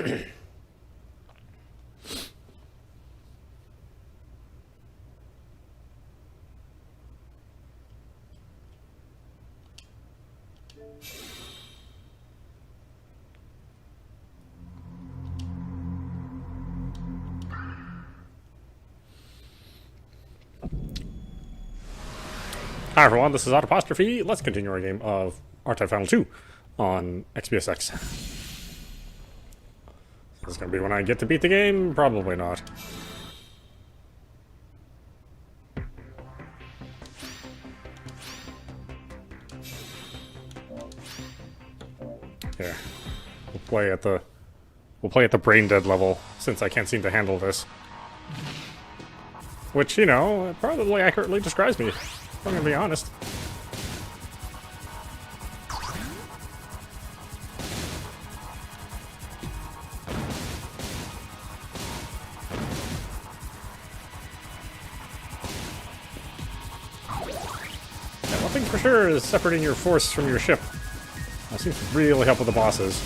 Hi everyone, this is audap. Let's continue our game of R-Type Final 2 on Xbsx. This is going to be when I get to beat the game? Probably not. Yeah. We'll play at the brain dead level, since I can't seem to handle this. Which, you know, probably accurately describes me. I'm gonna be honest. Yeah, one thing for sure is separating your force from your ship. That seems to really help with the bosses.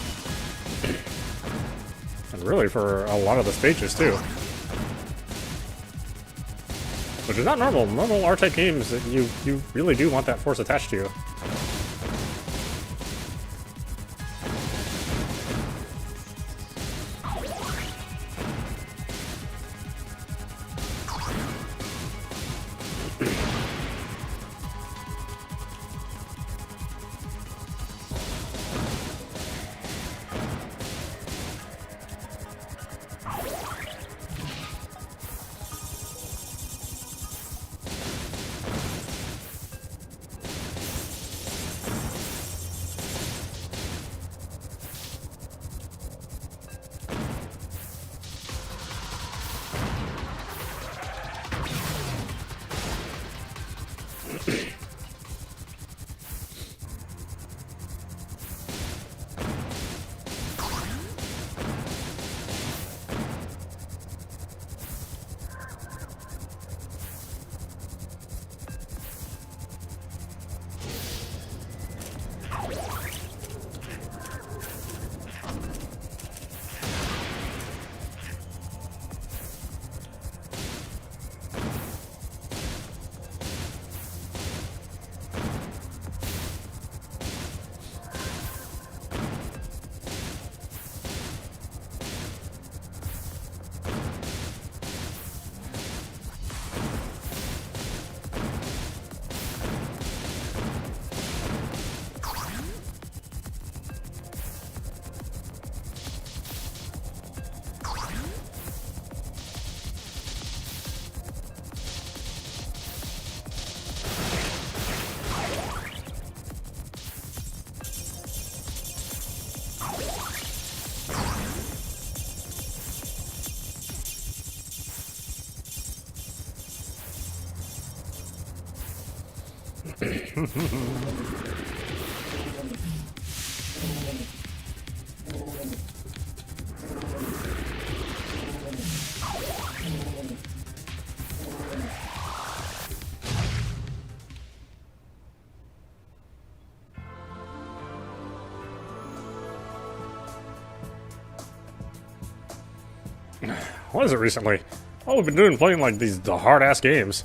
And really for a lot of the stages too. Which is not normal. Normal R-Type games, you really do want that force attached to you. What is it recently? All we've been doing playing like the hard-ass games.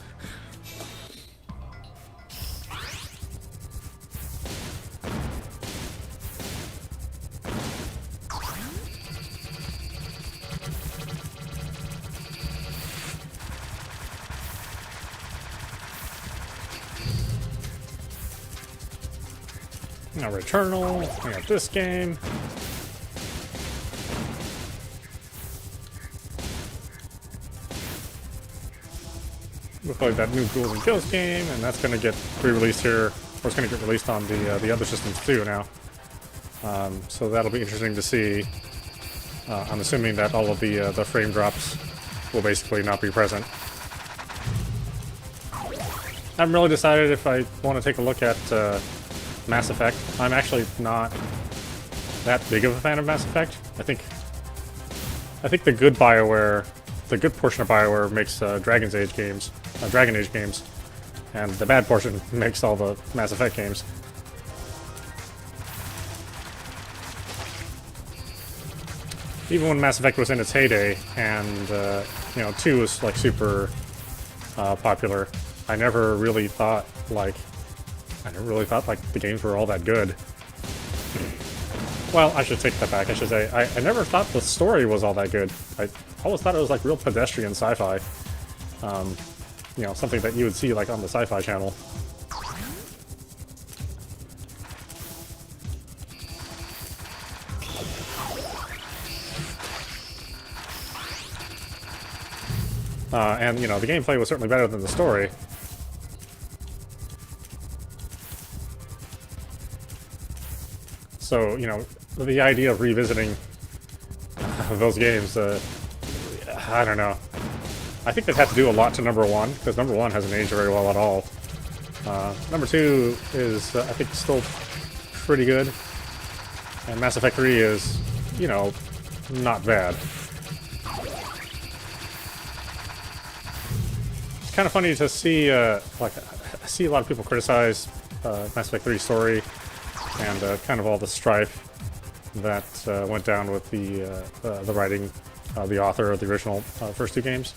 Now Returnal, we got this game. Looks like that new Ghouls and Kills game, and that's going to get re-released here, or it's going to get released on the other systems too now. So that'll be interesting to see. I'm assuming that all of the frame drops will basically not be present. I haven't really decided if I want to take a look at Mass Effect. I'm actually not that big of a fan of Mass Effect. I think the good BioWare, the good portion of BioWare makes Dragon Age games, and the bad portion makes all the Mass Effect games. even when Mass Effect was in its heyday, and you know, 2 was like super popular, I never really thought like the games were all that good. Well, I should take that back. I should say I never thought the story was all that good. I always thought it was like real pedestrian sci-fi. You know, something that you would see like on the Sci-Fi Channel. And, you know, the gameplay was certainly better than the story. So, you know, the idea of revisiting those games, I don't know. I think that had to do a lot to number 1, because number 1 hasn't aged very well at all. Number 2 is, I think, still pretty good. And Mass Effect 3 is, you know, not bad. It's kind of funny to see, like, I see a lot of people criticize Mass Effect 3's story and kind of all the strife that went down with the writing, the author of the original first 2 games,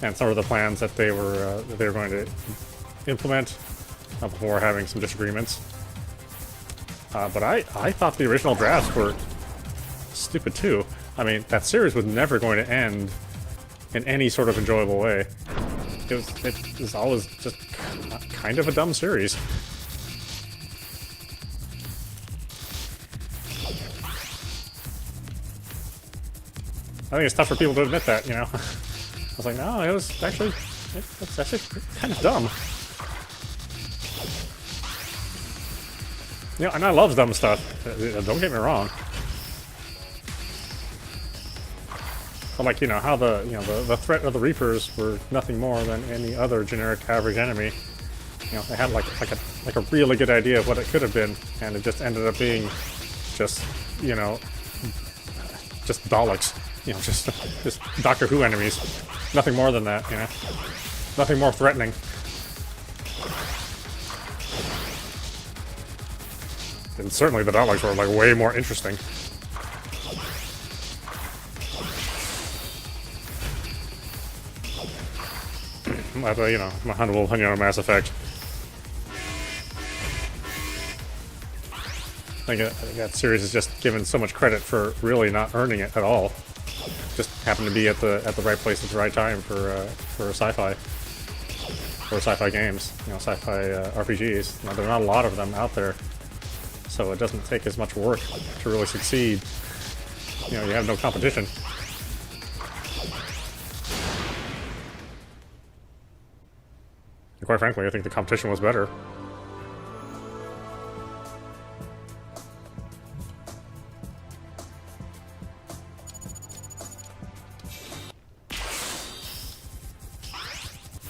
and some of the plans that they were going to implement before having some disagreements. But I thought the original drafts were stupid too. I mean, that series was never going to end in any sort of enjoyable way. It was always just kind of a dumb series. I think it's tough for people to admit that, you know. I was like, no, it was actually, it's actually kind of dumb. You know, and I love dumb stuff. Don't get me wrong. But like, you know, how the threat of the Reapers were nothing more than any other generic average enemy. You know, they had like a really good idea of what it could have been, and it just ended up being just, you know, just Daleks. You know, just Doctor Who enemies. Nothing more than that, you know. Nothing more threatening. And certainly the Daleks were like way more interesting. But, you know, my humble opinion on Mass Effect. I think that series is just given so much credit for really not earning it at all. Just happened to be at the right place at the right time for sci-fi games, you know, sci-fi RPGs. Now, there are not a lot of them out there, so it doesn't take as much work to really succeed. You know, you have no competition. And quite frankly, I think the competition was better.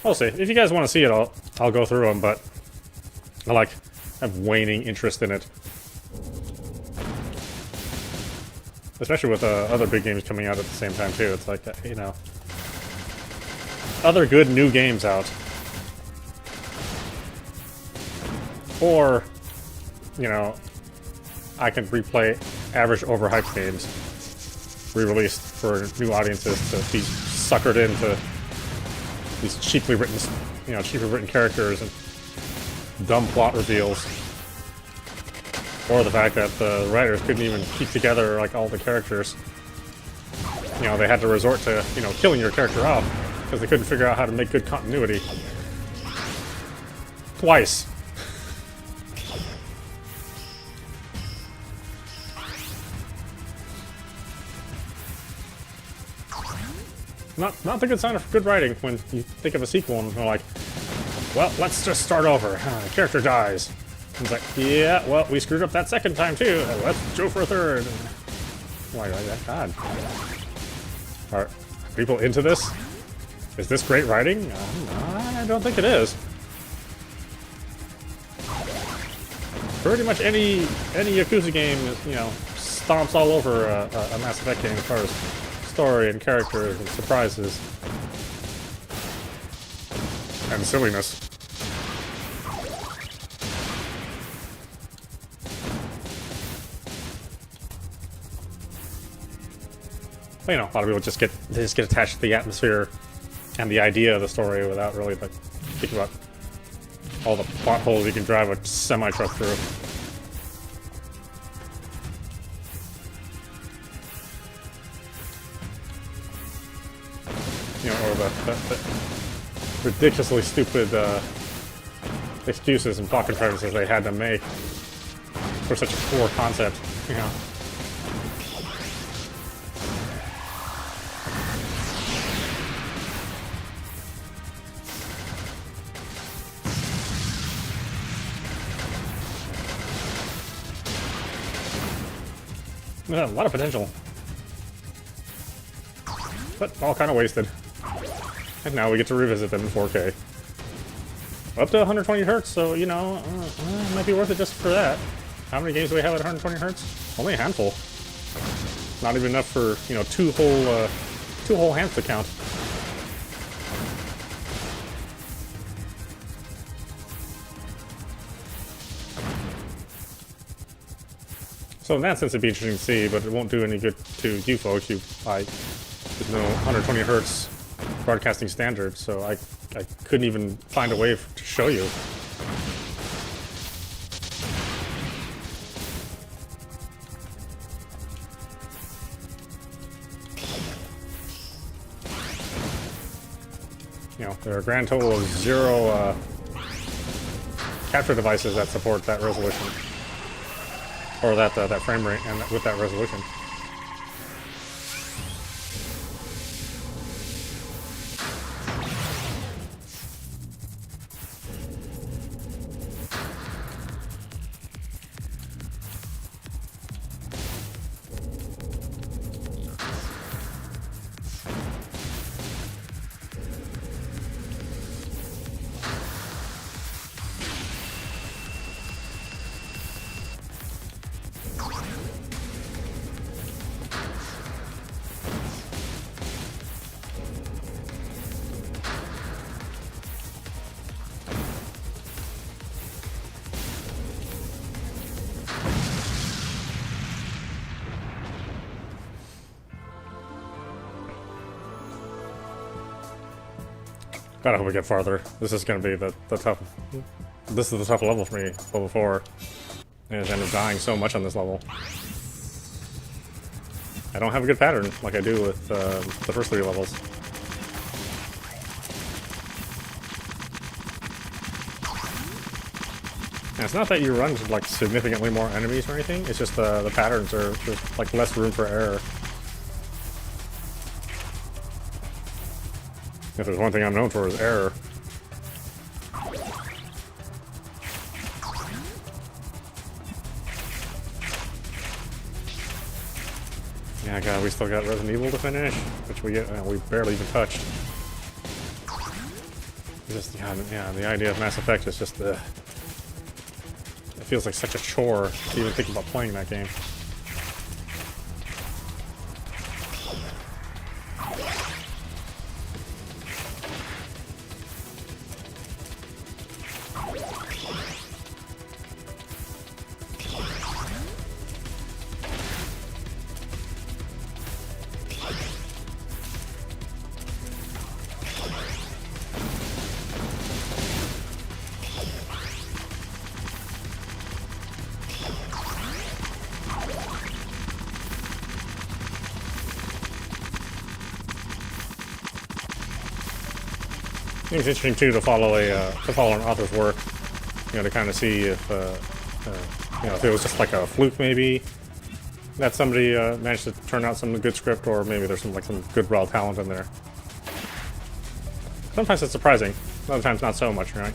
We'll see. If you guys want to see it, I'll go through them, but I have waning interest in it. Especially with other big games coming out at the same time, too. It's like, you know, other good new games out. Or, you know, I can replay average overhyped games re-released for new audiences to be suckered into these cheaply written characters and dumb plot reveals, or the fact that the writers couldn't even keep together like all the characters. You know, they had to resort to, you know, killing your character off because they couldn't figure out how to make good continuity. Twice. Not the good sign of good writing when you think of a sequel and you're like, well, let's just start over. The character dies. And it's like, yeah, well, we screwed up that second time too. Let's go for a third. Why, God. Are people into this? Is this great writing? I don't think it is. Pretty much any Yakuza game, you know, stomps all over a Mass Effect game as far as story and characters and surprises and silliness. But, you know, a lot of people just get attached to the atmosphere and the idea of the story without really like thinking about all the plot holes you can drive a semi-truck through. You know, or the ridiculously stupid excuses and plot contrivances they had to make for such a poor concept, you know. Yeah, a lot of potential. But all kind of wasted. And now we get to revisit them in 4K. Up to 120 hertz, so, you know, it might be worth it just for that. How many games do we have at 120 hertz? Only a handful. Not even enough for, you know, two whole hands to count. So in that sense, it'd be interesting to see, but it won't do any good to you folks. There's no 120 hertz broadcasting standard, so I couldn't even find a way to show you. You know, there are a grand total of 0 capture devices that support that resolution. Or that frame rate, and with that resolution. God, I hope we get farther. This is going to be the tough... This is the tough level for me, level 4. I just end up dying so much on this level. I don't have a good pattern like I do with the first 3 levels. And it's not that you run into, like, significantly more enemies or anything, it's just the patterns are... There's, like, less room for error. If there's one thing I'm known for, is error. Yeah, God, we still got Resident Evil to finish, which we barely even touched. Just yeah, the idea of Mass Effect is just it feels like such a chore to even think about playing that game. I think it's interesting too to follow an author's work, you know, to kind of see if you know, if it was just like a fluke maybe that somebody managed to turn out some good script, or maybe there's some good raw talent in there. Sometimes it's surprising, other times not so much, right?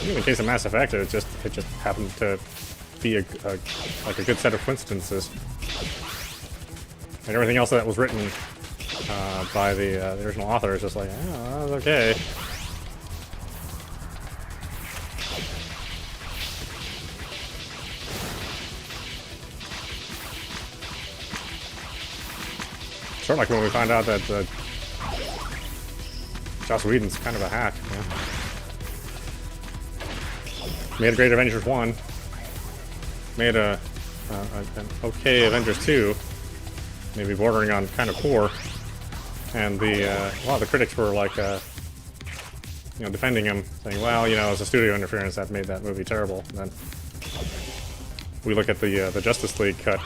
In the case of Mass Effect, it just happened to be a good set of coincidences, and everything else that was written by the original author is just like, oh, that was okay. Sort of like when we find out that Joss Whedon's kind of a hack. Yeah. Made a great Avengers 1. Made an okay Avengers 2. maybe bordering on kind of poor. And the a lot of the critics were like, you know, defending him, saying, "Well, you know, it's a studio interference that made that movie terrible." And then we look at the Justice League cut,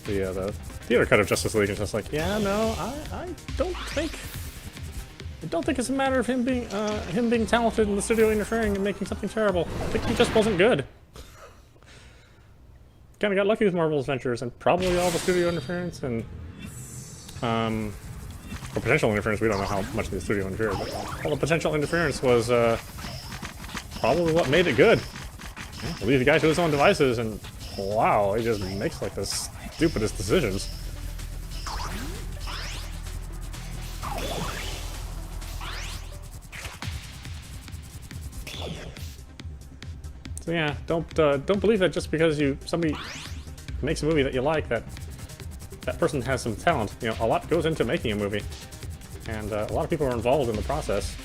the theater cut of Justice League, and it's just like, yeah, no, I don't think it's a matter of him being talented and the studio interfering and making something terrible. I think he just wasn't good. Kind of got lucky with Marvel's Ventures and probably all the studio interference and or potential interference. We don't know how much the studio interfered, but all the potential interference was probably what made it good. Yeah, leave the guy to his own devices, and wow, he just makes like the stupidest decisions. So yeah, don't believe that just because somebody makes a movie that you like that person has some talent. You know, a lot goes into making a movie, and a lot of people are involved in the process.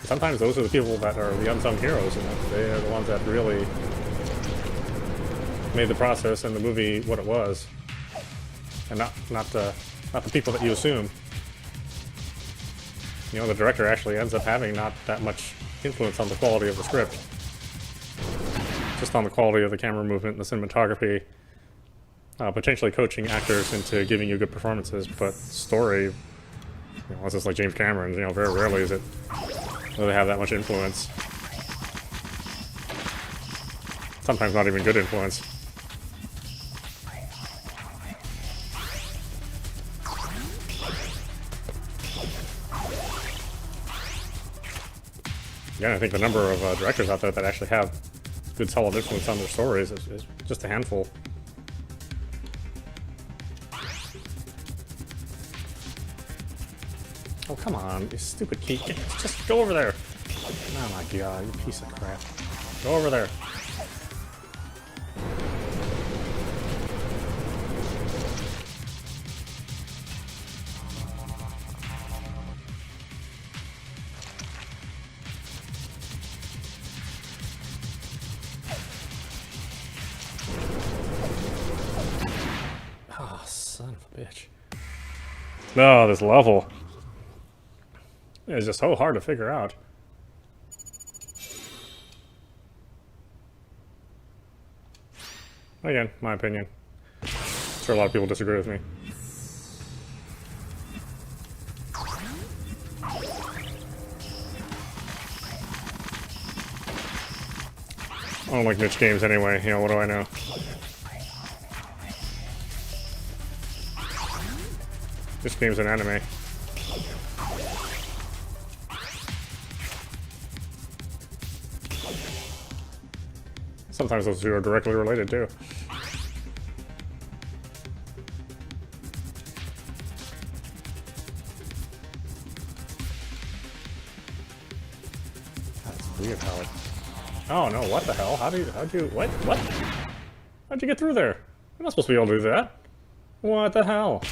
Sometimes those are the people that are the unsung heroes, you know? They are the ones that really made the process and the movie what it was, and not the people that you assume. You know, the director actually ends up having not that much influence on the quality of the script, just on the quality of the camera movement and the cinematography, potentially coaching actors into giving you good performances, but story, you know, unless it's like James Cameron, you know, very rarely is it really have that much influence. Sometimes not even good influence. Yeah, I think the number of directors out there that actually have good solid influence on their stories is just a handful. Oh, come on, you stupid key. Just go over there. Oh my god, you piece of crap. Go over there. Oh, son of a bitch. No, this level is just so hard to figure out. Again, my opinion. I'm sure a lot of people disagree with me. I don't like niche games anyway, you know, what do I know? This game's an anime. Sometimes those two are directly related too. That's weird how it... Oh no, what the hell? How'd you, what? How'd you get through there? You're not supposed to be able to do that. What the hell?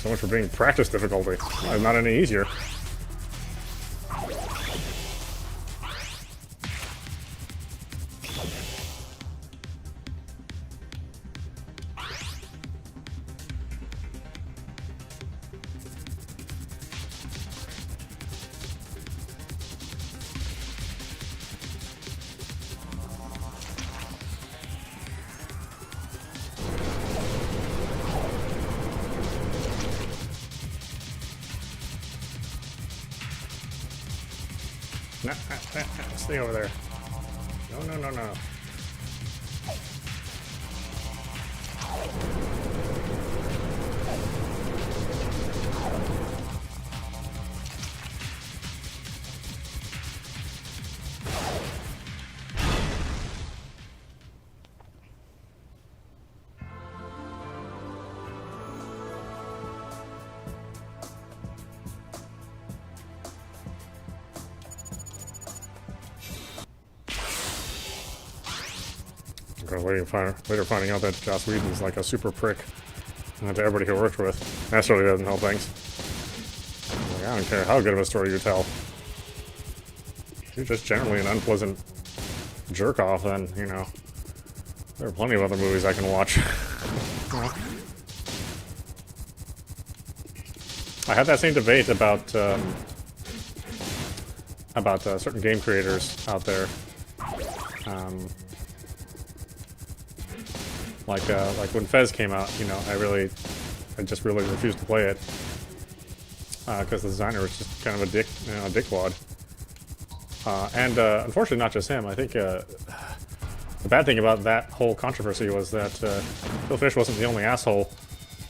So much for being practice difficulty. Not any easier. Nah, stay over there. No. Because later finding out that Joss Whedon's like a super prick to everybody he worked with. That certainly doesn't help things. Like, I don't care how good of a story you tell. If you're just generally an unpleasant jerk-off, then, you know, there are plenty of other movies I can watch. I had that same debate about certain game creators out there. Like when Fez came out, you know, I just really refused to play it because the designer was just kind of a dick, you know, a dickwad. And unfortunately, not just him. I think the bad thing about that whole controversy was that Phil Fish wasn't the only asshole,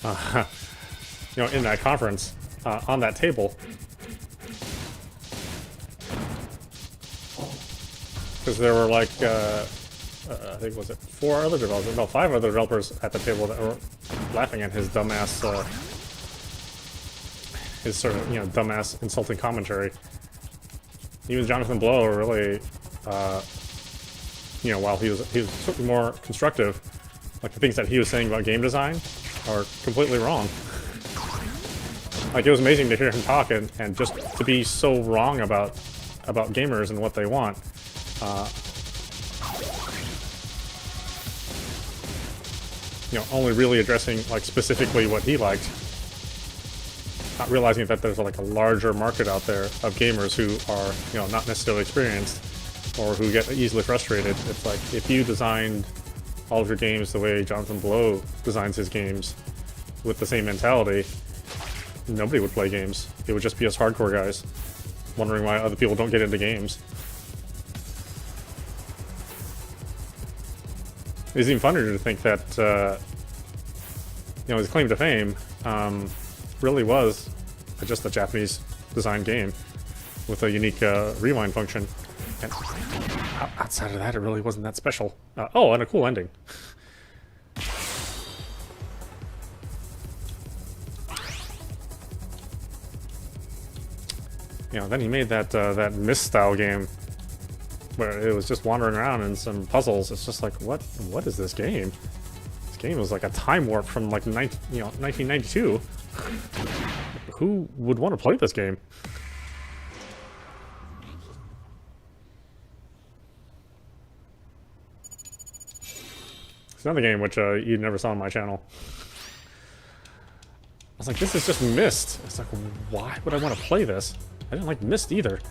you know, in that conference on that table. Because there were like, I think was it 4 other developers, no, 5 other developers at the table that were laughing at his dumbass, his sort of, you know, dumbass insulting commentary. Even Jonathan Blow really, you know, while he was certainly more constructive, like the things that he was saying about game design are completely wrong. Like, it was amazing to hear him talk and just to be so wrong about gamers and what they want. You know, only really addressing like specifically what he liked, not realizing that there's like a larger market out there of gamers who are, you know, not necessarily experienced or who get easily frustrated. It's like, if you designed all of your games the way Jonathan Blow designs his games with the same mentality, nobody would play games. It would just be us hardcore guys wondering why other people don't get into games. It's even funnier to think that, you know, his claim to fame really was just a Japanese designed game with a unique rewind function. And outside of that, it really wasn't that special. Oh, and a cool ending. You know, then he made that that Myst style game where it was just wandering around in some puzzles. It's just like, what is this game? This game was like a time warp from like 1992. Who would want to play this game? It's another game which you never saw on my channel. I was like, this is just Myst. It's like, why would I want to play this? I didn't like Myst either.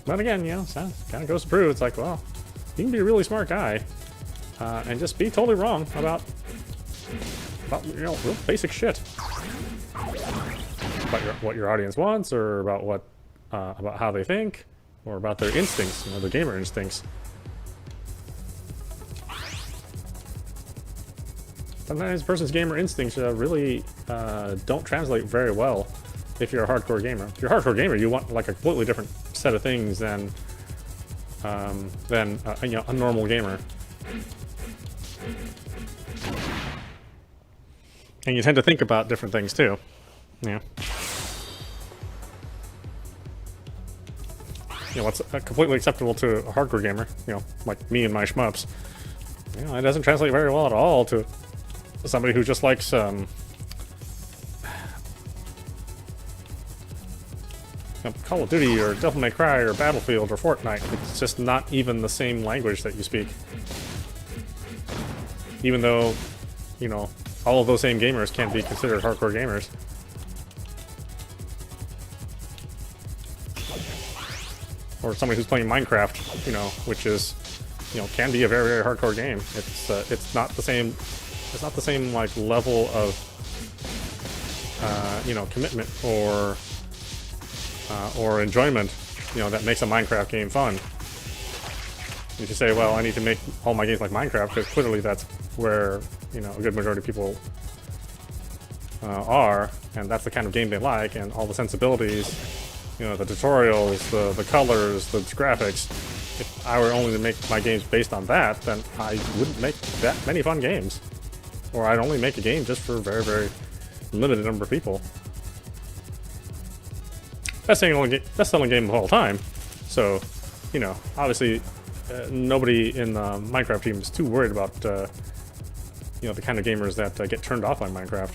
But again, you know, kind of goes to prove, it's like, well, you can be a really smart guy and just be totally wrong about you know, real basic shit. About what your audience wants, or about about how they think, or about their instincts, you know, the gamer instincts. Sometimes a person's gamer instincts really don't translate very well if you're a hardcore gamer. If you're a hardcore gamer, you want like a completely different set of things than you know, a normal gamer. And you tend to think about different things too. Yeah. You know, what's completely acceptable to a hardcore gamer, you know, like me and my shmups, you know, it doesn't translate very well at all to somebody who just likes Call of Duty or Devil May Cry or Battlefield or Fortnite. It's just not even the same language that you speak. Even though, you know, all of those same gamers can't be considered hardcore gamers. Or somebody who's playing Minecraft, you know, which is, you know, can be a very, very hardcore game. It's not the same. It's not the same like level of you know, commitment or enjoyment, you know, that makes a Minecraft game fun. If you say, well, I need to make all my games like Minecraft, because clearly that's where, you know, a good majority of people are, and that's the kind of game they like, and all the sensibilities, you know, the tutorials, the colors, the graphics. If I were only to make my games based on that, then I wouldn't make that many fun games. Or I'd only make a game just for a very, very limited number of people. best-selling game of all time. So, you know, obviously, nobody in the Minecraft team is too worried about, you know, the kind of gamers that get turned off by Minecraft.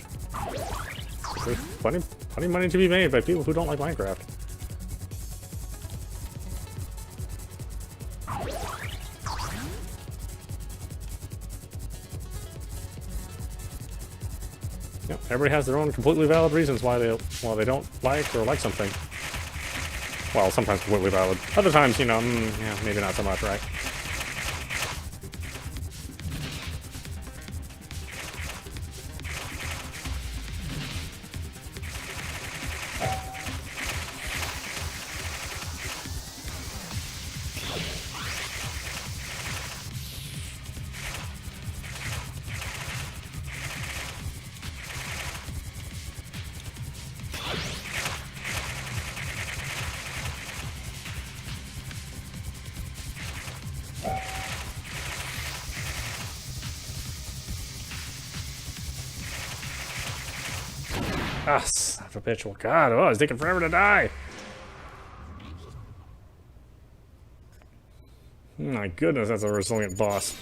There's plenty of money to be made by people who don't like Minecraft. Yep, everybody has their own completely valid reasons why they don't like or like something. Well, sometimes completely valid. Other times, you know, yeah, maybe not so much, right? Ah, son of a bitch. Well, God, oh, it's taking forever to die. My goodness, that's a resilient boss.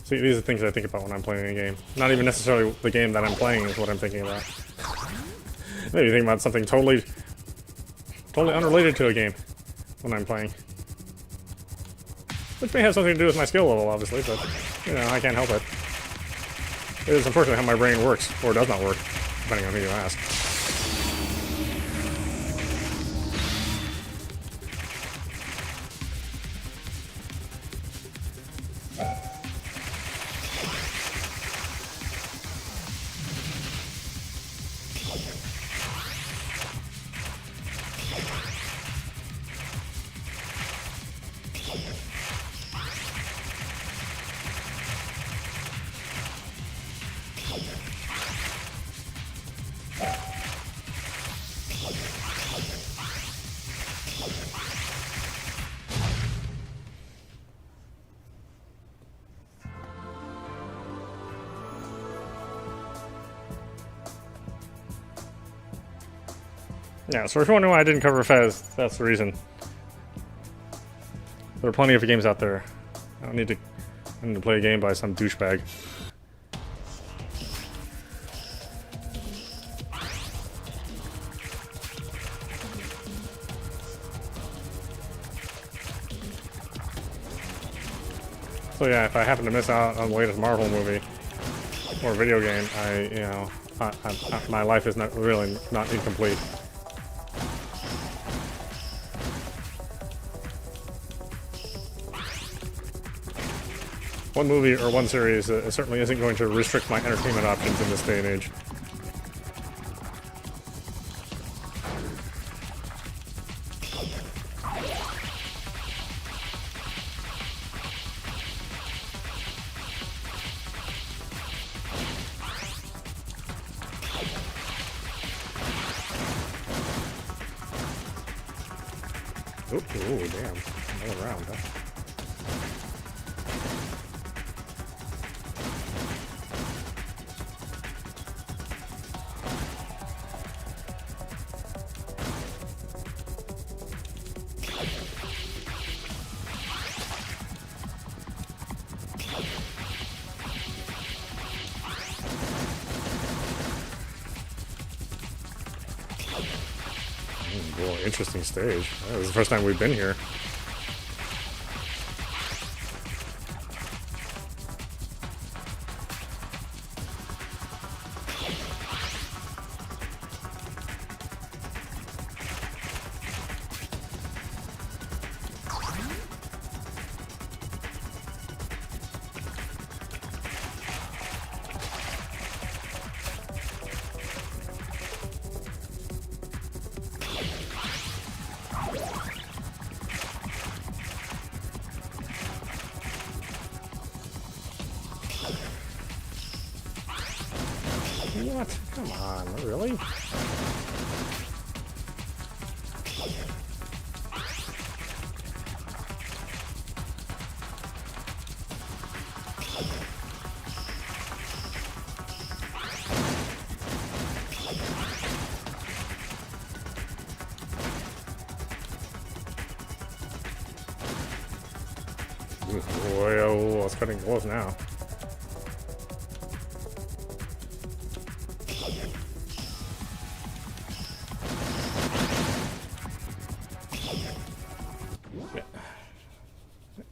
See, these are things I think about when I'm playing a game. Not even necessarily the game that I'm playing is what I'm thinking about. Maybe think about something totally unrelated to a game when I'm playing. Which may have something to do with my skill level, obviously, but, you know, I can't help it. It is unfortunately how my brain works, or does not work, depending on who you ask. Yeah, so if you're wondering why I didn't cover Fez, that's the reason. There are plenty of games out there. I need to play a game by some douchebag. So yeah, if I happen to miss out on the latest Marvel movie or video game, my life is not incomplete. One movie or one series certainly isn't going to restrict my entertainment options in this day and age. Ooh, damn. All around, huh? Boy, interesting stage. That was the first time we've been here. What? Come on, really? Whoa, it's cutting close now.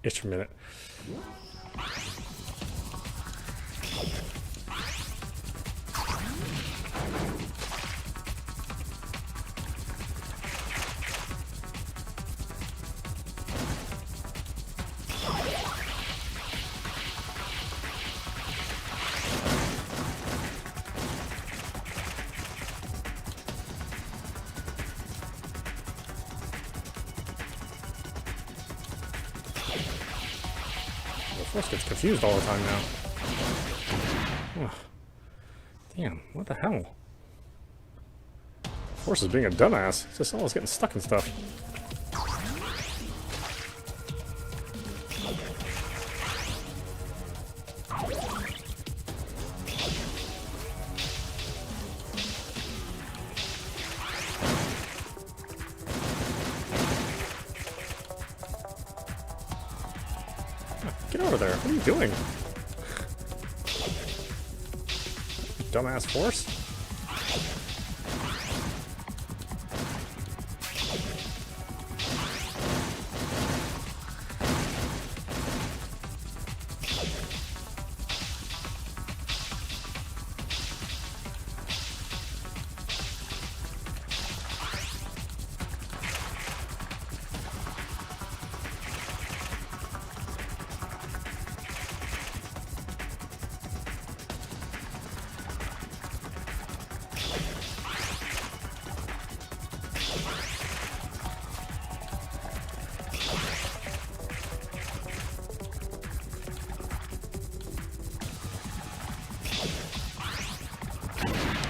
Itch a minute. Force gets confused all the time now. Ugh. Damn, what the hell? Force is being a dumbass. He's just always getting stuck in stuff. Get over there. What are you doing? Dumbass Force?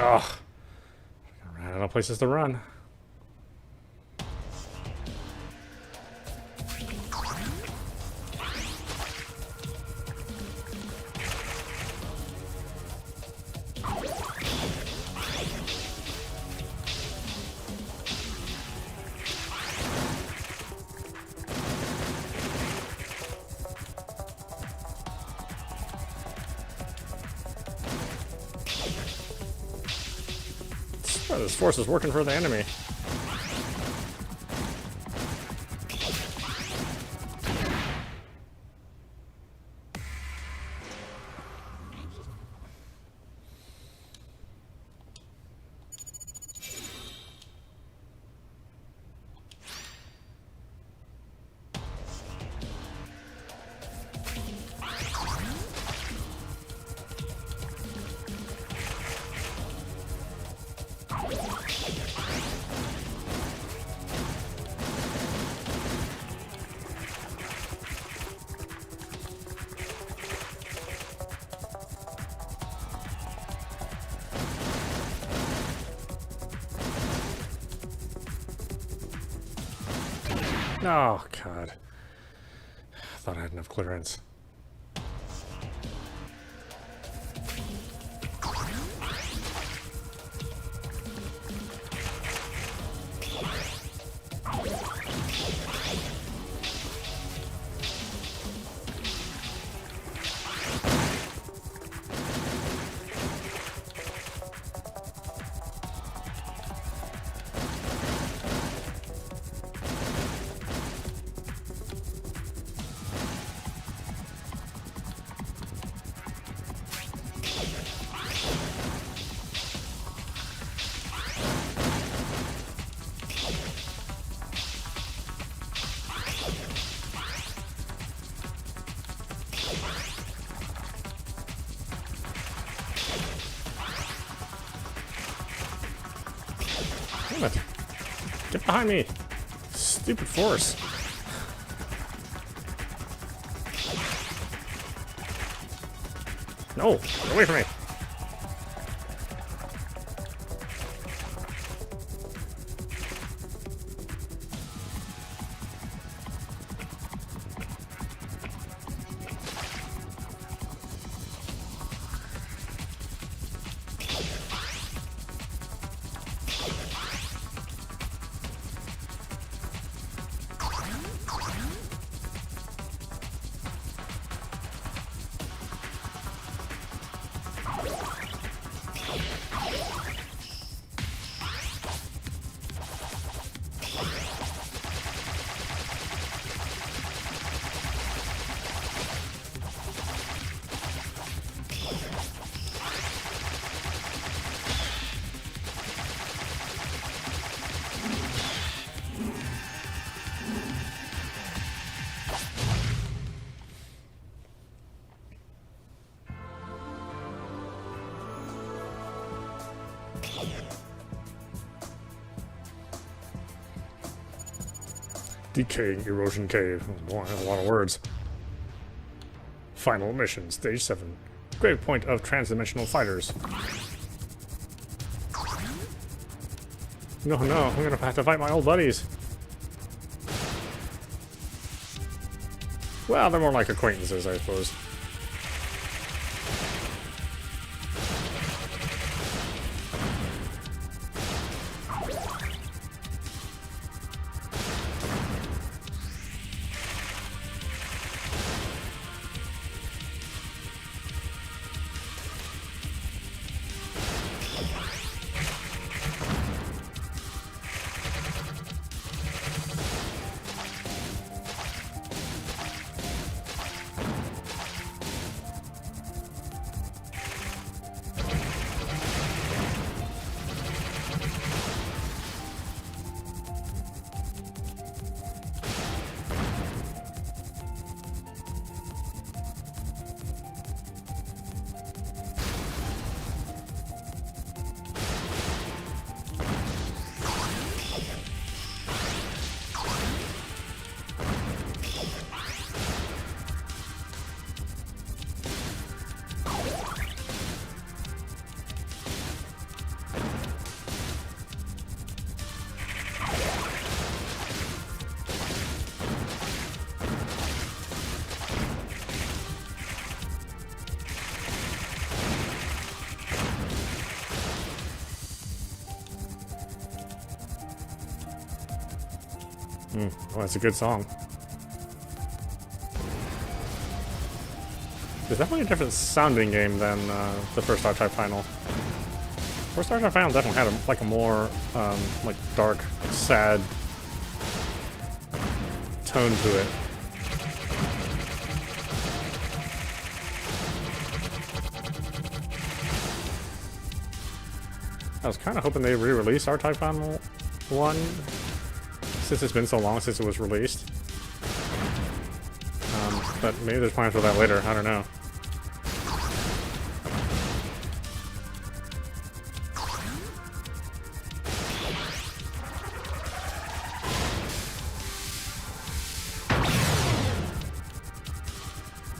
Ugh. I ran out of places to run. Oh, this force is working for the enemy. Oh, God. I thought I had enough clearance. Damn it. Get behind me. Stupid force. No, get away from me. Decaying erosion cave. Oh boy, that's a lot of words. Final mission, stage 7. Grave point of transdimensional fighters. No, I'm gonna have to fight my old buddies. Well, they're more like acquaintances, I suppose. Oh, that's a good song. It's definitely a different sounding game than the first R-Type final. First R-Type final definitely had like a more like dark, sad tone to it. I was kind of hoping they re-release R-Type final 1. Since it's been so long since it was released. But maybe there's plans for that later, I don't know.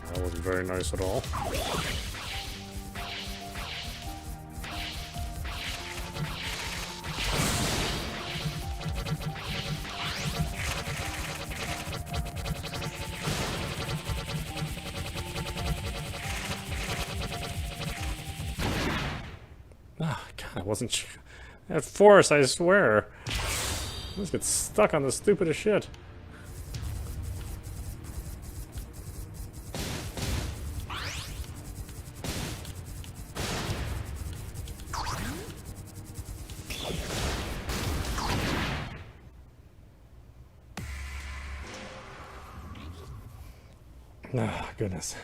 That wasn't very nice at all. I wasn't at force, I swear. I just get stuck on the stupidest shit. Ah, goodness.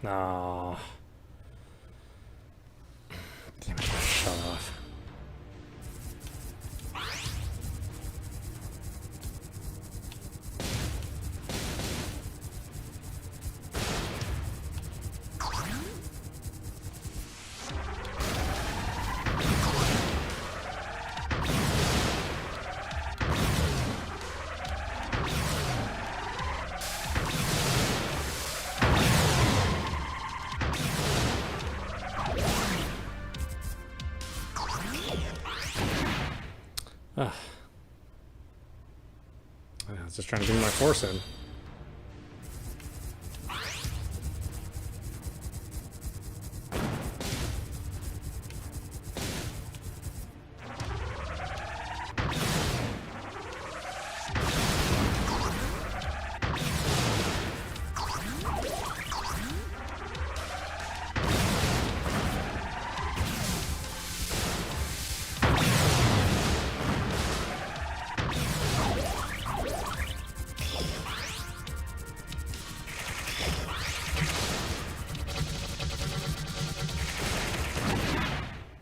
Aw. Damn it, shut off. I was just trying to bring my force in.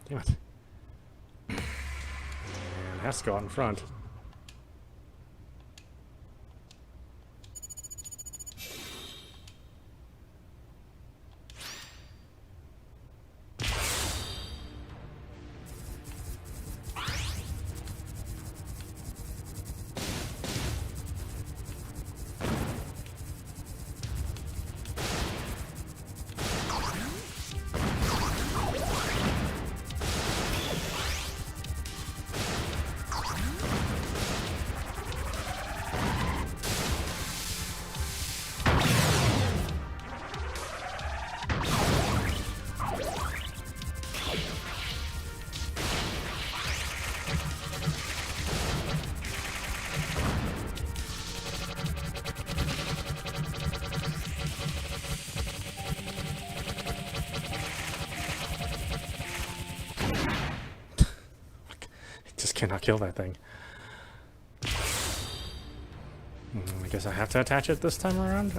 Damn it. And it has to go out in front. Cannot kill that thing. I guess I have to attach it this time around?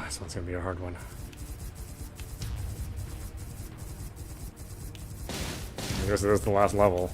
This one's gonna be a hard one. I guess this is the last level.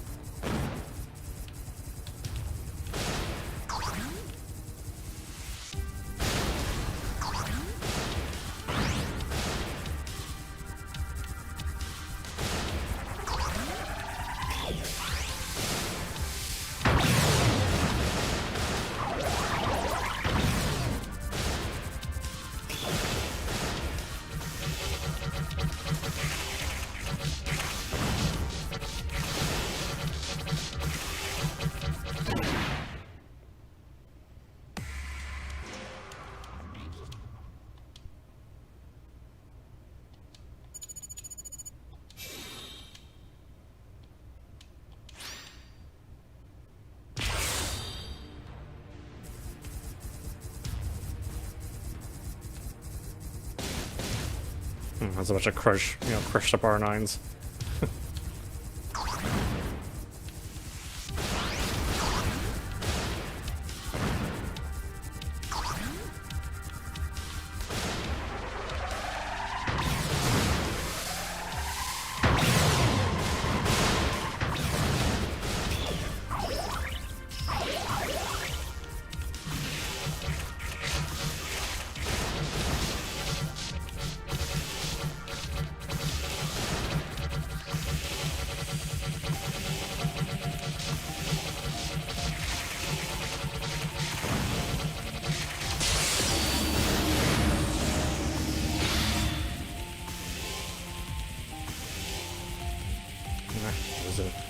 That's a bunch of crushed up R9s.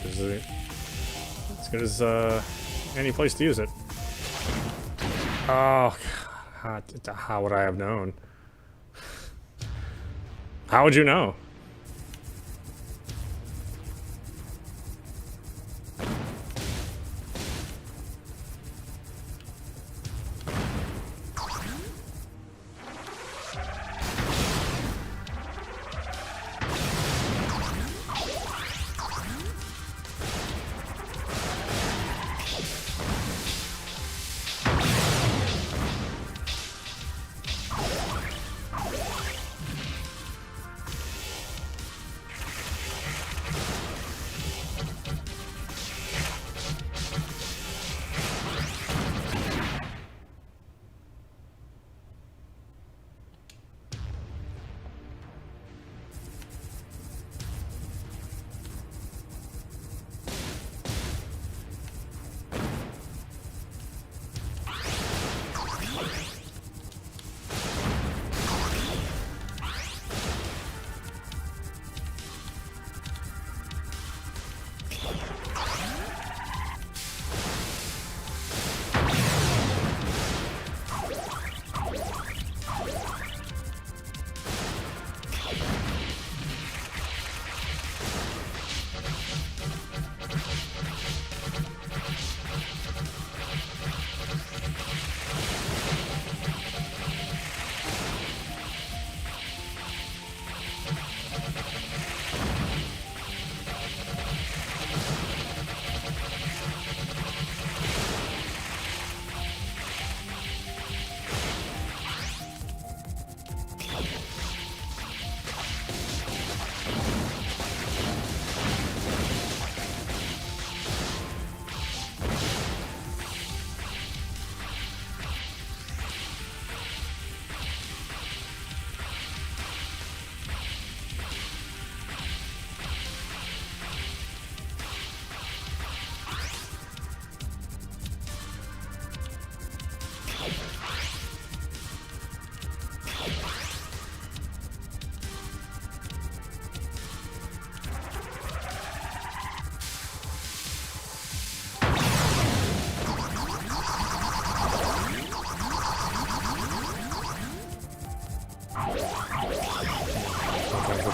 Is it as good as any place to use it? Oh, God. How would I have known? How would you know?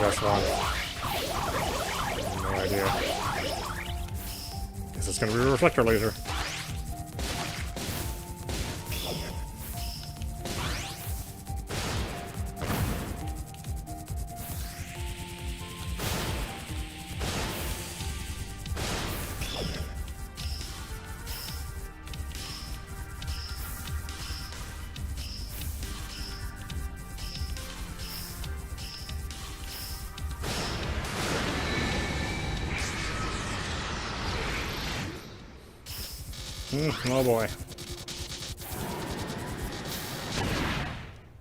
best one? No idea. Guess it's gonna be a reflector laser. Oh boy.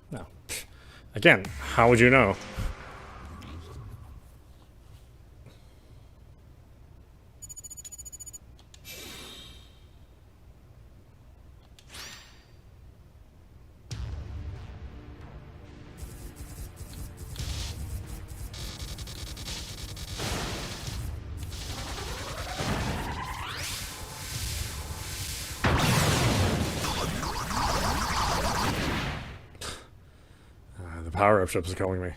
No. Again, how would you know? Power-up ship is killing me.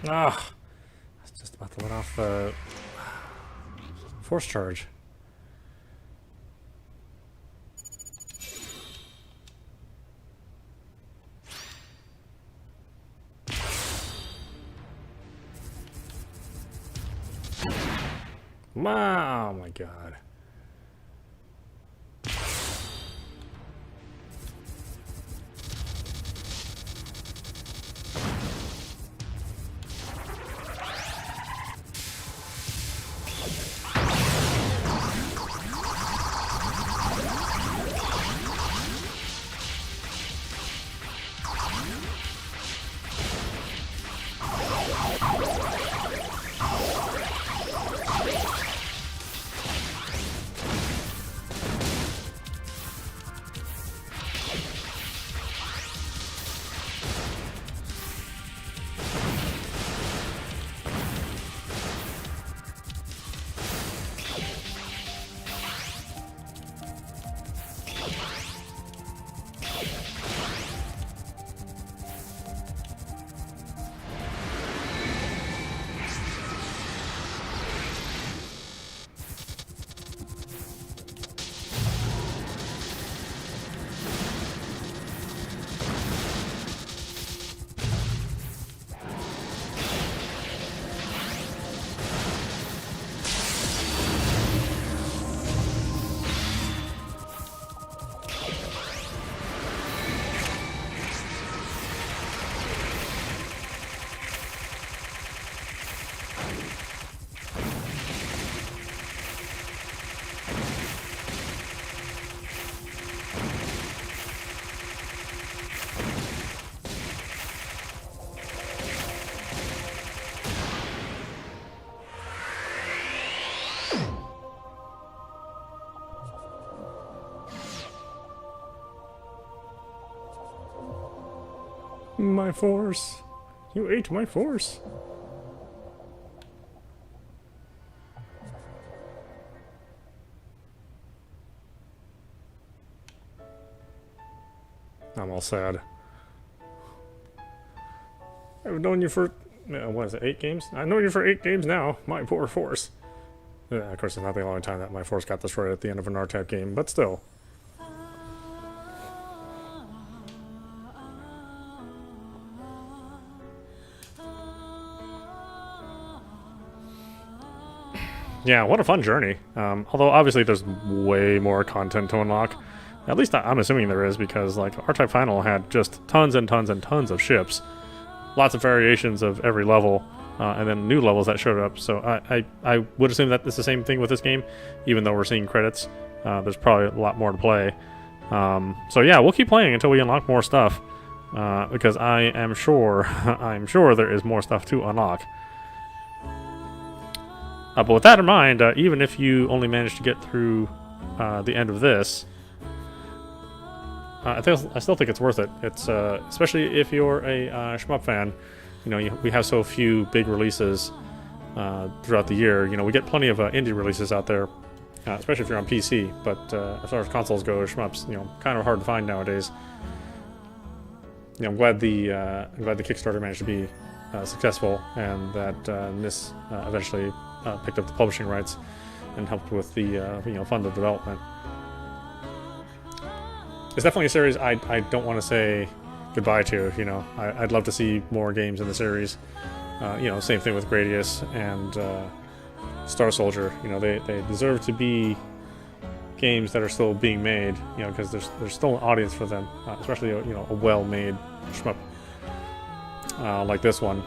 Ah, I was just about to let off force charge. Oh my god. My force. You ate my force. I'm all sad. I've known you for, what is it, 8 games? I've known you for 8 games now. My poor force. Yeah, of course, it's not the only time that my force got destroyed at the end of an R-type game, but still. Yeah, what a fun journey. Although, obviously, there's way more content to unlock. At least I'm assuming there is, because like R-Type Final had just tons and tons and tons of ships. Lots of variations of every level, and then new levels that showed up. So I would assume that it's the same thing with this game, even though we're seeing credits. There's probably a lot more to play. So yeah, we'll keep playing until we unlock more stuff, because I am sure, I'm sure there is more stuff to unlock. But with that in mind, even if you only manage to get through the end of this, I still think it's worth it. It's especially if you're a shmup fan. You know, we have so few big releases throughout the year. You know, we get plenty of indie releases out there, especially if you're on PC. But as far as consoles go, shmups, you know, kind of hard to find nowadays. You know, I'm glad the Kickstarter managed to be successful, and that NIS eventually picked up the publishing rights and helped with the you know, fund the development. It's definitely a series I don't want to say goodbye to. You know, I'd love to see more games in the series. You know, same thing with Gradius and Star Soldier. You know, they deserve to be games that are still being made. You know, because there's still an audience for them, especially you know, a well-made shmup like this one.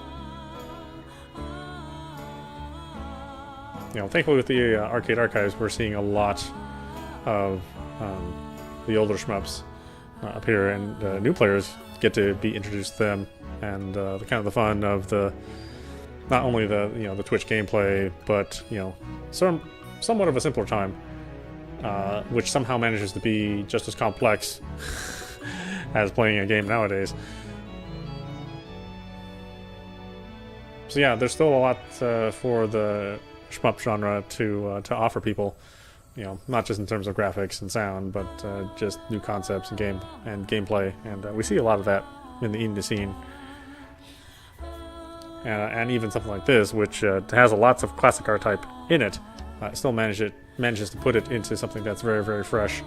You know, thankfully with the arcade archives, we're seeing a lot of the older shmups appear, and new players get to be introduced to them, and the kind of the fun of the not only the, you know, the Twitch gameplay, but you know, somewhat of a simpler time, which somehow manages to be just as complex as playing a game nowadays. So yeah, there's still a lot for the shmup genre to offer people. You know, not just in terms of graphics and sound, but just new concepts and gameplay, and we see a lot of that in the indie scene. And even something like this, which has lots of classic R-Type in it, still manages to put it into something that's very, very fresh.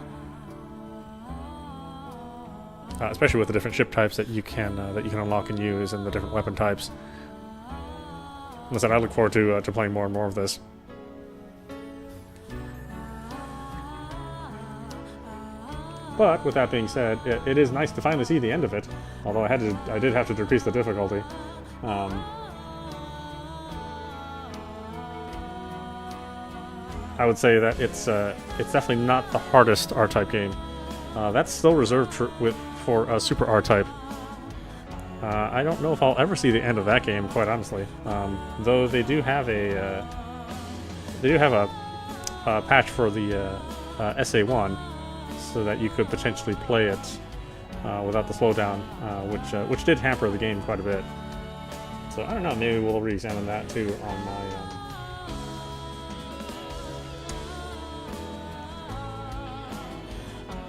Especially with the different ship types that you can unlock and use, and the different weapon types. Listen, I look forward to playing more and more of this. But with that being said, it is nice to finally see the end of it. Although I did have to decrease the difficulty. I would say that it's definitely not the hardest R-Type game. That's still reserved for Super R-Type. I don't know if I'll ever see the end of that game, quite honestly. Though they do have a patch for the SA1. So that you could potentially play it without the slowdown, which did hamper the game quite a bit. So I don't know, maybe we'll re-examine that too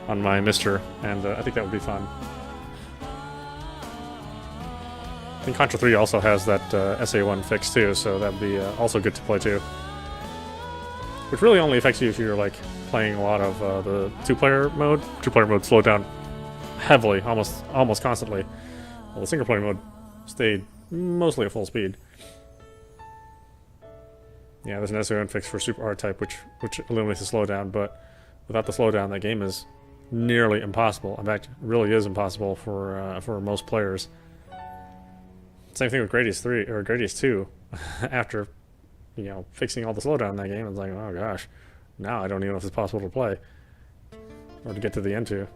on my Mister, and I think that would be fun. I think Contra 3 also has that SA1 fix too, so that would be also good to play too. Which really only affects you if you're like playing a lot of the two-player mode. Two-player mode slowed down heavily, almost constantly. Well, the single-player mode stayed mostly at full speed. Yeah, there's an SA1 fix for Super R-Type, which eliminates the slowdown, but without the slowdown, that game is nearly impossible. In fact, it really is impossible for most players. Same thing with Gradius 3 or Gradius 2. After, you know, fixing all the slowdown in that game, it's like, oh gosh, now I don't even know if it's possible to play or to get to the end to.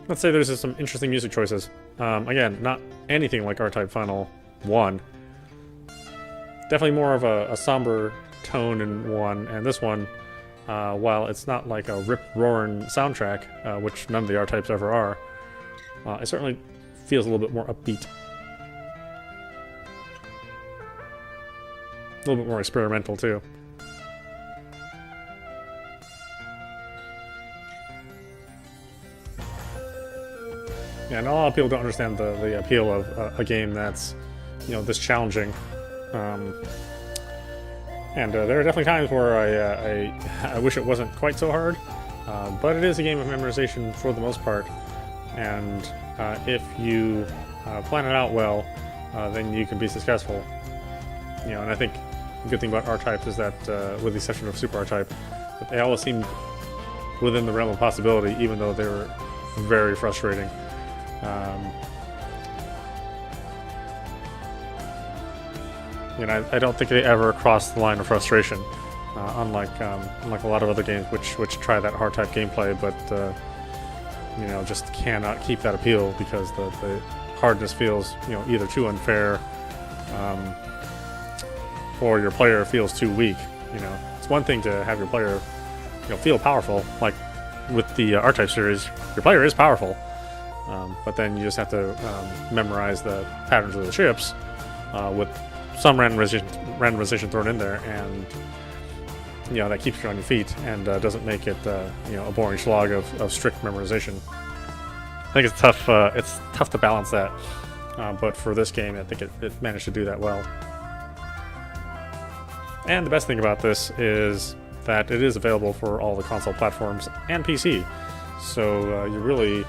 Let's say there's some interesting music choices. Again, not anything like R-Type Final 1. Definitely more of a somber tone in 1, and this one while it's not like a rip-roaring soundtrack, which none of the R-Types ever are, it certainly feels a little bit more upbeat. A little bit more experimental, too. Yeah, and a lot of people don't understand the appeal of a game that's, you know, this challenging. And there are definitely times where I wish it wasn't quite so hard, but it is a game of memorization for the most part. And if you plan it out well, then you can be successful. You know, and I think the good thing about R-Types is that, with the exception of Super R-Type, that they always seemed within the realm of possibility, even though they were very frustrating. You know, I don't think they ever crossed the line of frustration, unlike a lot of other games which try that hard type gameplay, but you know, just cannot keep that appeal because the hardness feels, you know, either too unfair, or your player feels too weak. You know, it's one thing to have your player, you know, feel powerful, like with the R-Type series, your player is powerful. But then you just have to memorize the patterns of the ships with some randomization thrown in there, and you know, that keeps you on your feet and doesn't make it you know, a boring slog of strict memorization. I think it's tough. It's tough to balance that, but for this game, I think it managed to do that well. And the best thing about this is that it is available for all the console platforms and PC, so you really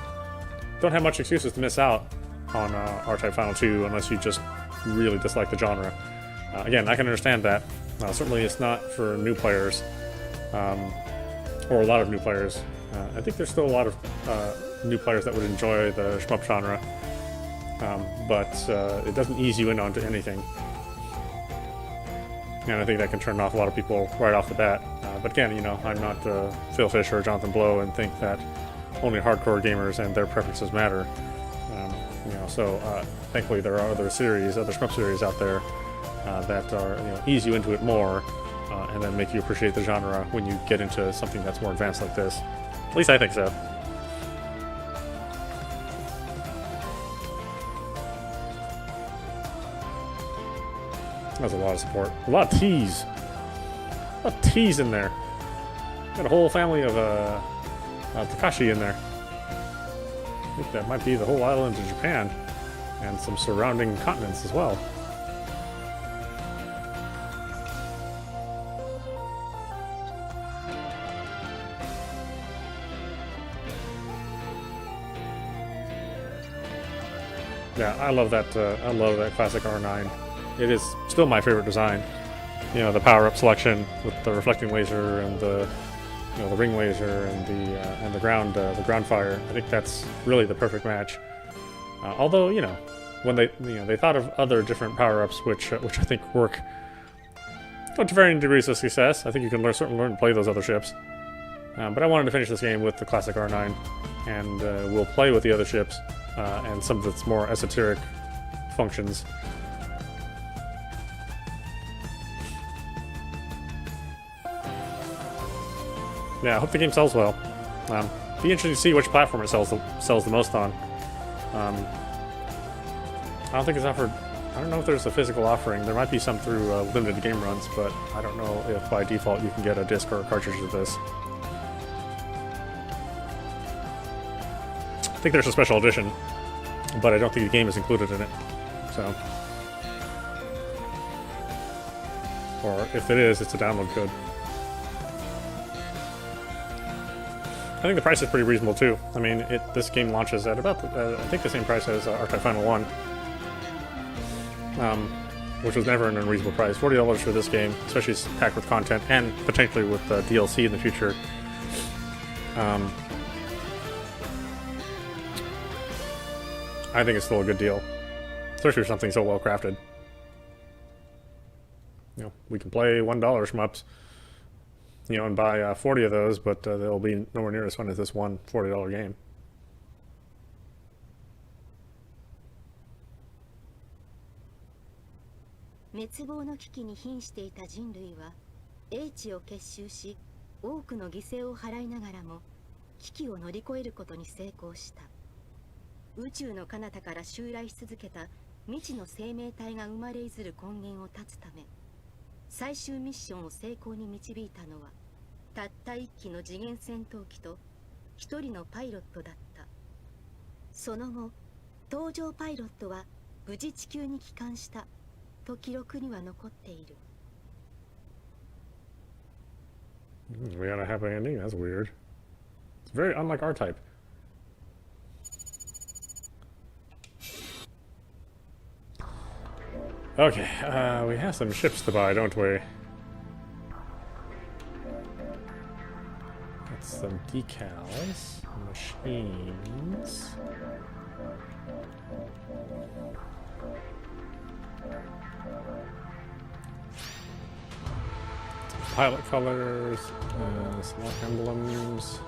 don't have much excuses to miss out on R-Type Final 2 unless you just really dislike the genre. Again, I can understand that. Certainly it's not for new players, or a lot of new players. I think there's still a lot of new players that would enjoy the shmup genre, but it doesn't ease you in onto anything. And I think that can turn off a lot of people right off the bat. But again, you know, I'm not Phil Fish or Jonathan Blow and think that only hardcore gamers and their preferences matter. You know, so thankfully there are other shmup series out there that are, you know, ease you into it more, and then make you appreciate the genre when you get into something that's more advanced like this. At least I think so. That's a lot of support. A lot of T's. A lot of T's in there. Got a whole family of Takashi in there. I think that might be the whole island of Japan, and some surrounding continents as well. Yeah, I love that. I love that classic R9. It is still my favorite design. You know, the power-up selection with the reflecting laser and the, you know, the ring laser and the ground fire. I think that's really the perfect match. Although, you know, when they thought of other different power-ups which I think work to varying degrees of success. I think you can certainly learn to play those other ships. But I wanted to finish this game with the classic R9, and we'll play with the other ships and some of its more esoteric functions. Yeah, I hope the game sells well. Be interesting to see which platform it sells the most on. I don't think it's offered. I don't know if there's a physical offering. There might be some through limited game runs, but I don't know if by default you can get a disc or a cartridge of this. I think there's a special edition, but I don't think the game is included in it. So, or if it is, it's a download code. I think the price is pretty reasonable too. I mean, this game launches at about, I think, the same price as R-Type Final 1, which was never an unreasonable price. $40 for this game, especially packed with content and potentially with DLC in the future. I think it's still a good deal, especially for something so well crafted. You know, we can play $1 shmups, you know, and buy 40 of those, but they'll be nowhere near as fun as this one $40 game. 多くの犠牲を払いながらも危機を乗り越えることに成功した。宇宙の彼方から襲来し続けた未知の生命体が生まれいずる根源を断つため、最終ミッションを成功に導いたのはたった一機の次元戦闘機と一人のパイロットだった。その後、搭乗パイロットは無事地球に帰還したと記録には残っている。We got a happy ending? That's weird. It's very unlike our type. Okay, we have some ships to buy, don't we? That's some decals, machines. Pilot colors, slot emblems.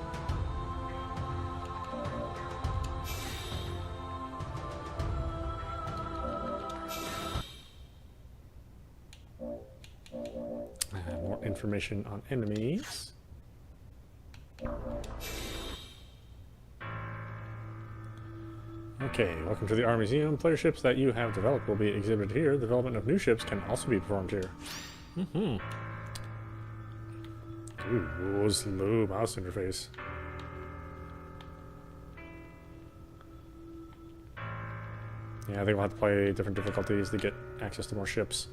More information on enemies. Okay, welcome to the Army Museum. Player ships that you have developed will be exhibited here. The development of new ships can also be performed here. Ooh, slow mouse interface. Yeah, I think we'll have to play different difficulties to get access to more ships.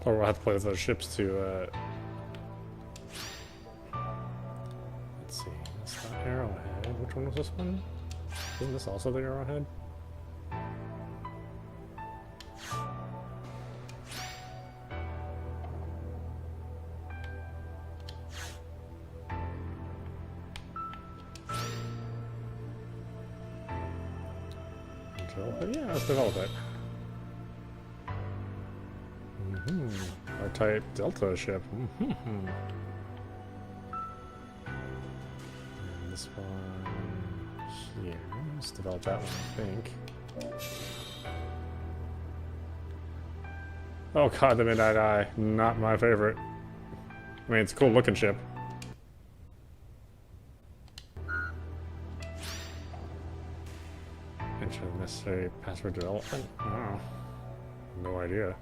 Or we'll have to play with those ships to, let's see, that's not Arrowhead. Which one was this one? Isn't this also the Arrowhead? Yeah, let's develop it. R-type Delta ship. And this one here. Let's develop that one, I think. Oh god, the Midnight Eye. Not my favorite. I mean, it's a cool looking ship. Enter the necessary password development? Oh, no idea.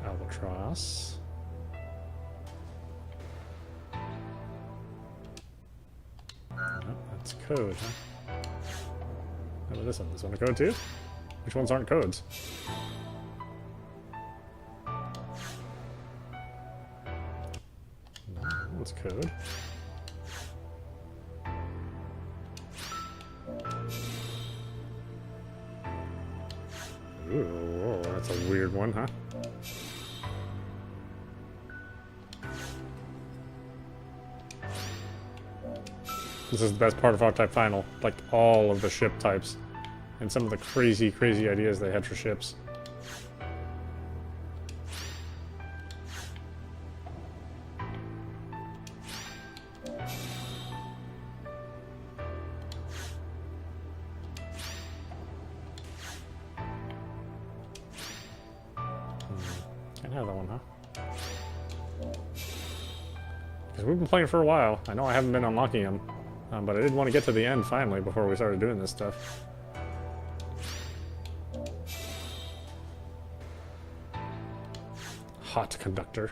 Albatross. Oh, that's code, huh? How about this one? This one a code too? Which ones aren't codes? No, that's code. Ooh, that's a weird one, huh? This is the best part of R-Type Final. Like, all of the ship types. And some of the crazy, crazy ideas they had for ships. Can't have that one, huh? Because we've been playing for a while. I know I haven't been unlocking them. But I did want to get to the end finally before we started doing this stuff. Hot conductor.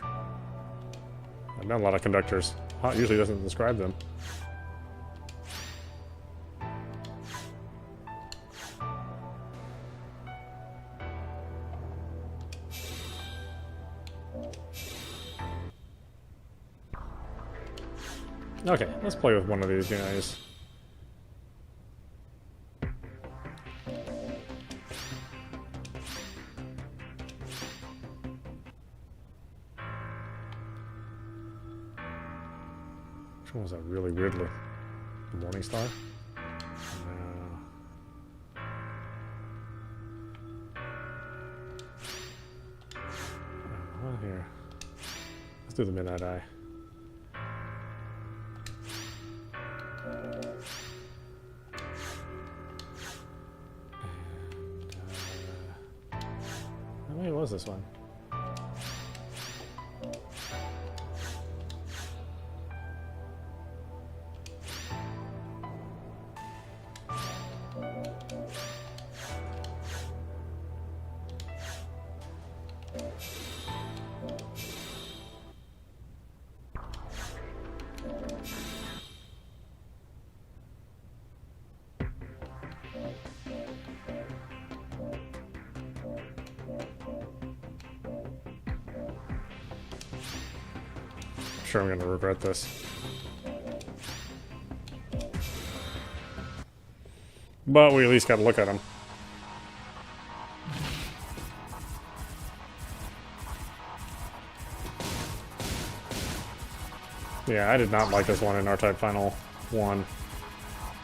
I've done a lot of conductors. Hot usually doesn't describe them. Okay, let's play with one of these guys. Which one was that really weird look? Morning Star? No. Here. Let's do the Midnight Eye. How many was this one? Sure, I'm going to regret this. But we at least got to look at them. Yeah, I did not like this one in R-Type Final 1.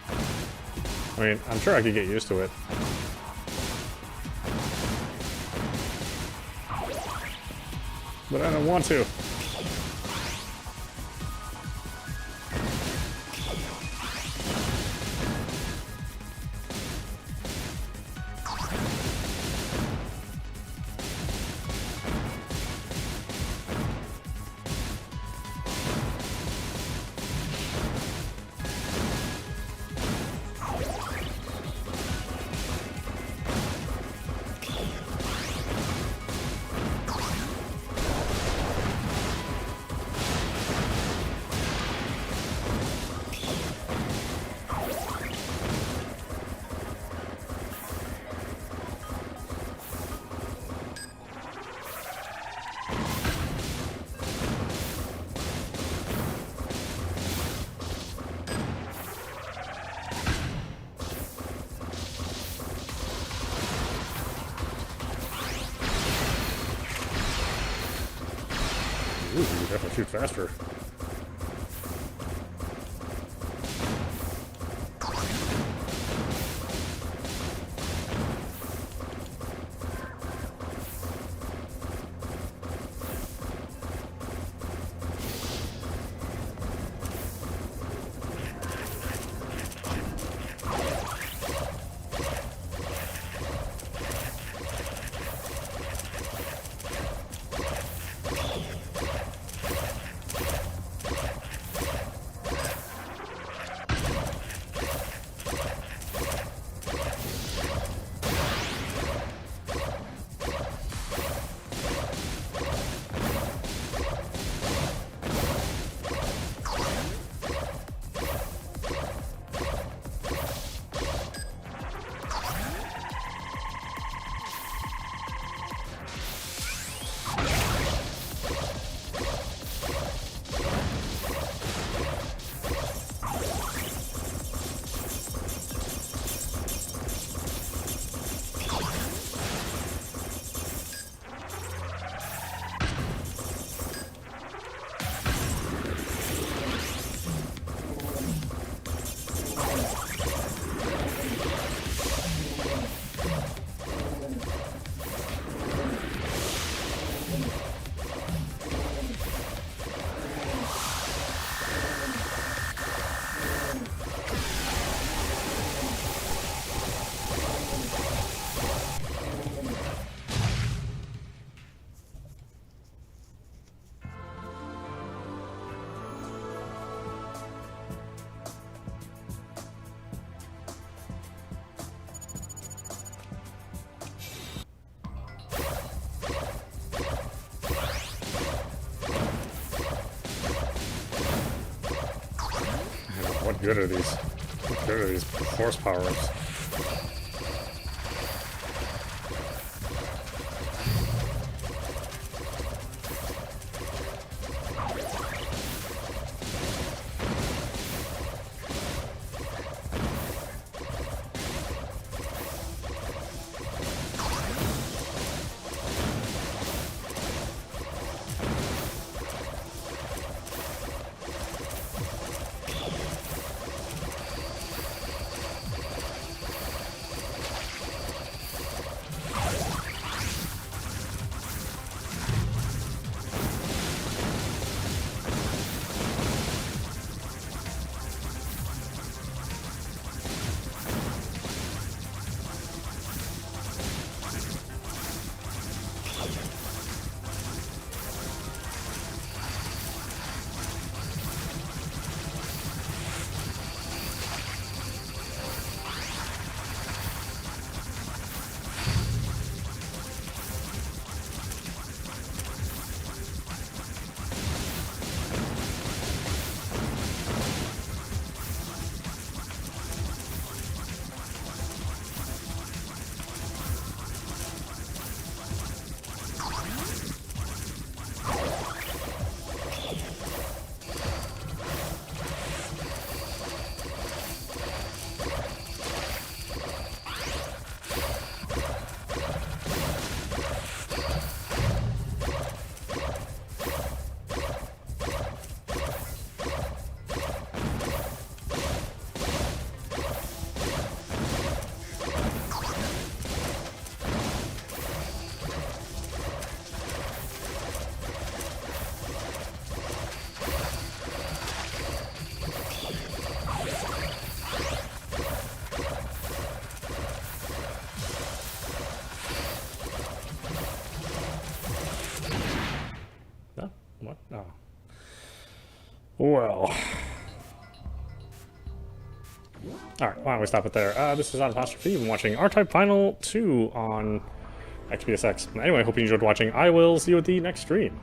I mean, I'm sure I could get used to it. But I don't want to. Ooh, you can definitely shoot faster. What good are these? What good are these force power-ups? Well. Alright, why don't we stop it there? This is audap. You've been watching R-Type Final 2 on Xbsx. Anyway, hope you enjoyed watching. I will see you at the next stream.